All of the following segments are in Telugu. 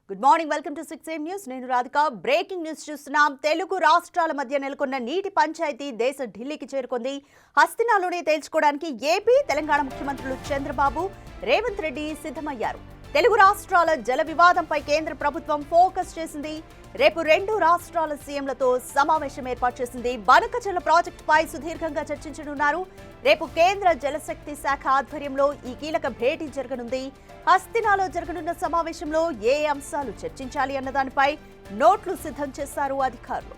Good morning, welcome to 6am news. నేను రాధిక. బ్రేకింగ్ న్యూస్ చూస్తున్నాం. తెలుగు రాష్ట్రాల మధ్య నెలకొన్న నీటి పంచాయతీ దేశ ఢిల్లీకి చేరుకుంది. హస్తినాలోనే తేల్చుకోవడానికి ఏపీ, తెలంగాణ ముఖ్యమంత్రులు చంద్రబాబు, రేవంత్ రెడ్డి సిద్ధమయ్యారు. తెలుగు రాష్ట్రాల జల వివాదంపై కేంద్ర ప్రభుత్వం ఫోకస్ చేసింది. రేపు రెండు రాష్ట్రాల సీఎంలతో సమావేశం ఏర్పాటు చేసింది. బనకచెర్ల ప్రాజెక్టుపై సుదీర్ఘంగా చర్చించనున్నారు. రేపు కేంద్ర జలశక్తి శాఖ ఆధ్వర్యంలో ఈ కీలక భేటీ జరగనుంది. హస్తినాలో జరగనున్న సమావేశంలో ఏ అంశాలు చర్చించాలి అన్న దానిపై నోట్లు సిద్ధం చేశారు అధికారులు.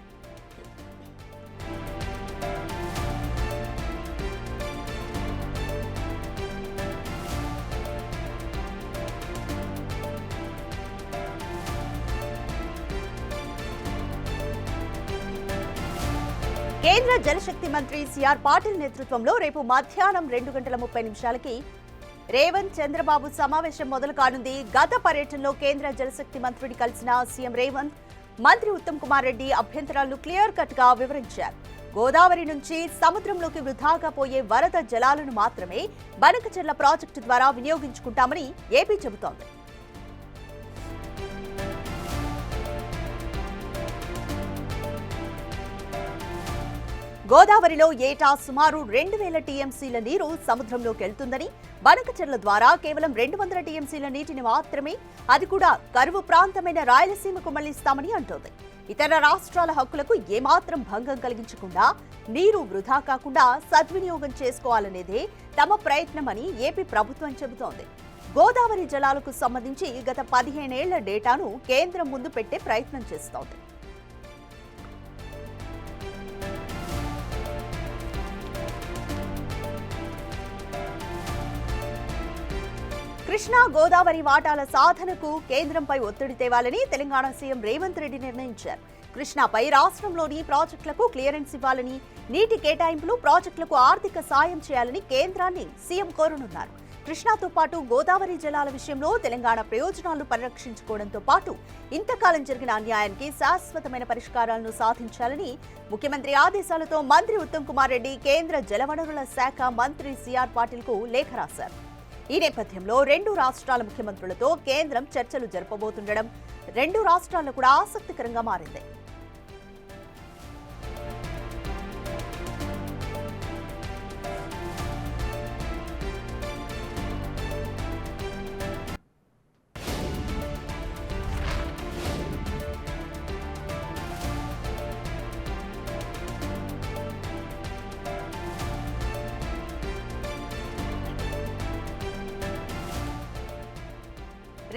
కేంద్ర జలశక్తి మంత్రి సిఆర్ పాటిల్ నేతృత్వంలో రేపు మధ్యాహ్నం 2:30 రేవంత్, చంద్రబాబు సమావేశం మొదలు కానుంది. గత పర్యటనలో కేంద్ర జలశక్తి మంత్రిని కలిసిన సీఎం రేవంత్, మంత్రి ఉత్తమ్ కుమార్ రెడ్డి అభ్యంతరాలను క్లియర్ కట్ గా వివరించారు. గోదావరి నుంచి సముద్రంలోకి వృధాగా పోయే వరద జలాలను మాత్రమే బనకచెర్ల ప్రాజెక్టు ద్వారా వినియోగించుకుంటామని ఏపీ చెబుతోంది. గోదావరిలో ఏటా సుమారు 2000 టీఎంసీల నీరు సముద్రంలోకి వెళ్తుందని, బనకచెర్ల ద్వారా కేవలం 200 టీఎంసీల నీటిని మాత్రమే, అది కూడా కరువు ప్రాంతమైన రాయలసీమకు మళ్లిస్తామని అంటోంది. ఇతర రాష్ట్రాల హక్కులకు ఏమాత్రం భంగం కలిగించకుండా, నీరు వృధా కాకుండా సద్వినియోగం చేసుకోవాలనేదే తమ ప్రయత్నమని ఏపీ ప్రభుత్వం చెబుతోంది. గోదావరి జలాలకు సంబంధించి గత 15 ఏళ్ల డేటాను కేంద్రం ముందు పెట్టే ప్రయత్నం చేస్తోంది. కృష్ణా, గోదావరి వాటాల సాధనకు కేంద్రంపై ఒత్తిడి తేవాలని తెలంగాణ సీఎం రేవంత్ రెడ్డి నిర్ణయించారు. కృష్ణాపై రాష్ట్రంలోని ప్రాజెక్టులకు క్లియరెన్స్ ఇవ్వాలని, నీటి కేటాయింపులు, ప్రాజెక్టులకు ఆర్థిక సాయం చేయాలని కేంద్రాన్ని సీఎం కోరనున్నారు. కృష్ణాతో పాటు గోదావరి జలాల విషయంలో తెలంగాణ ప్రయోజనాలను పరిరక్షించుకోవడంతో పాటు ఇంతకాలం జరిగిన అన్యాయానికి శాశ్వతమైన పరిష్కారాలను సాధించాలని ముఖ్యమంత్రి ఆదేశాలతో మంత్రి ఉత్తమ్ కుమార్ రెడ్డి కేంద్ర జలవనరుల శాఖ మంత్రి సిఆర్ పాటిల్ కు లేఖ రాశారు. ఈ నేపథ్యంలో రెండు రాష్ట్రాల ముఖ్యమంత్రులతో కేంద్రం చర్చలు జరపబోతుండడం రెండు రాష్ట్రాల్లో కూడా ఆసక్తికరంగా మారింది.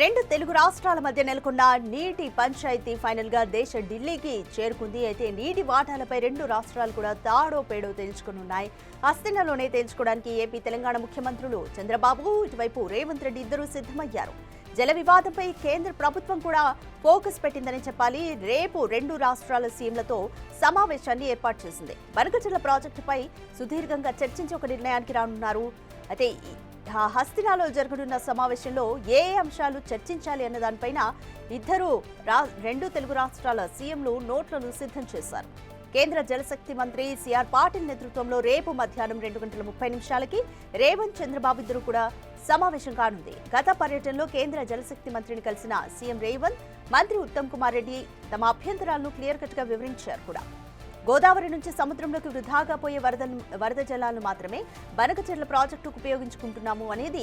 రెండు తెలుగు రాష్ట్రాల మధ్య నెలకొన్న నీటి పంచాయతీ ఫైనల్ గా దేశ ఢిల్లీకి చేరుకుంది. అయితే నీటి వాటాలపై రెండు రాష్ట్రాలు కూడా తాడో పేడో తేల్చుకున్నాయి. హస్తినాలోనే తేల్చుకోవడానికి ఏపీ, తెలంగాణ ముఖ్యమంత్రులు చంద్రబాబు, ఇటువైపు రేవంత్ రెడ్డి ఇద్దరూ సిద్ధమయ్యారు. జల వివాదంపై కేంద్ర ప్రభుత్వం కూడా ఫోకస్ పెట్టిందని చెప్పాలి. రేపు రెండు రాష్ట్రాల సీఎంలతో సమావేశాన్ని ఏర్పాటు చేసింది. బనకచెర్ల ప్రాజెక్టుపై సుదీర్ఘంగా చర్చించి ఒక నిర్ణయానికి రానున్నారు. అయితే హస్తినాలో జరగనున్న సమావేశంలో ఏ అంశాలు చర్చించాలి అన్న దానిపైన రెండు తెలుగు రాష్ట్రాల సీఎంలు నోట్లను సిద్ధం చేశారు. కేంద్ర జలశక్తి మంత్రి సిఆర్ పాటిల్ నేతృత్వంలో రేపు మధ్యాహ్నం 2:30 రేవంత్, చంద్రబాబు ఇద్దరు కూడా సమావేశం కానుంది. గత పర్యటనలో కేంద్ర జలశక్తి మంత్రిని కలిసిన సీఎం రేవంత్, మంత్రి ఉత్తమ్ కుమార్ రెడ్డి తమ అభ్యంతరాలను క్లియర్ కట్ గా వివరించారు కూడా. గోదావరి నుంచి సముద్రంలోకి వృధాగా పోయే వరద జలాలను మాత్రమే బనకచెర్ల ప్రాజెక్టుకు ఉపయోగించుకుంటున్నాము అనేది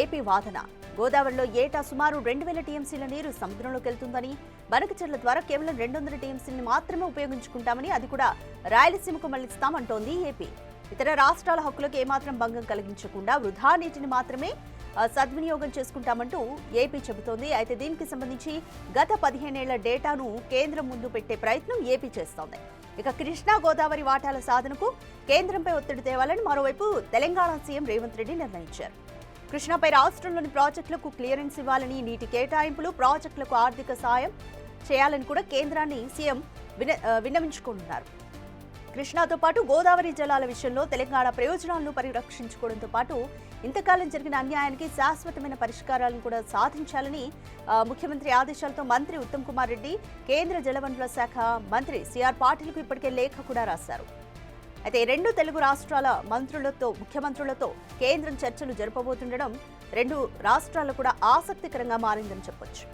ఏపీ వాదన. గోదావరిలో ఏటా సుమారు 2000 టీఎంసీల నీరు సముద్రంలోకి వెళ్తుందని, బనకచెర్ల ద్వారా కేవలం 200 టీఎంసీని మాత్రమే ఉపయోగించుకుంటామని, అది కూడా రాయలసీమకు మళ్లిస్తామంటోంది ఏపీ. ఇతర రాష్ట్రాల హక్కులకు ఏమాత్రం భంగం కలిగించకుండా వృధా నీటిని మాత్రమే సద్వినియోగం చేసుకుంటామంటూ ఏపీ చెబుతోంది. అయితే దీనికి సంబంధించి గత 15 ఏళ్ల డేటాను కేంద్రం ముందు పెట్టే ప్రయత్నం ఏపీ చేస్తోంది. ఇక కృష్ణా, గోదావరి వాటాల సాధనకు కేంద్రంపై ఒత్తిడి తేవాలని మరోవైపు తెలంగాణ సీఎం రేవంత్ రెడ్డి నిర్ణయించారు. కృష్ణాపై రాష్ట్రంలోని ప్రాజెక్టులకు క్లియరెన్స్ ఇవ్వాలని, నీటి కేటాయింపులు, ప్రాజెక్టులకు ఆర్థిక సాయం చేయాలని కూడా కేంద్రాన్ని సీఎం విన్నవించుకుంటున్నారు. కృష్ణాతో పాటు గోదావరి జలాల విషయంలో తెలంగాణ ప్రయోజనాలను పరిరక్షించుకోవడంతో పాటు ఇంతకాలం జరిగిన అన్యాయానికి శాశ్వతమైన పరిష్కారాలను కూడా సాధించాలని ముఖ్యమంత్రి ఆదేశాలతో మంత్రి ఉత్తమ్ కుమార్ రెడ్డి కేంద్ర జలవనరుల శాఖ మంత్రి సిఆర్ పాటిల్కు ఇప్పటికే లేఖ కూడా రాశారు. అయితే రెండు తెలుగు రాష్ట్రాల ముఖ్యమంత్రులతో కేంద్రం చర్చలు జరపబోతుండడం రెండు రాష్ట్రాలు కూడా ఆసక్తికరంగా మారిందని చెప్పొచ్చు.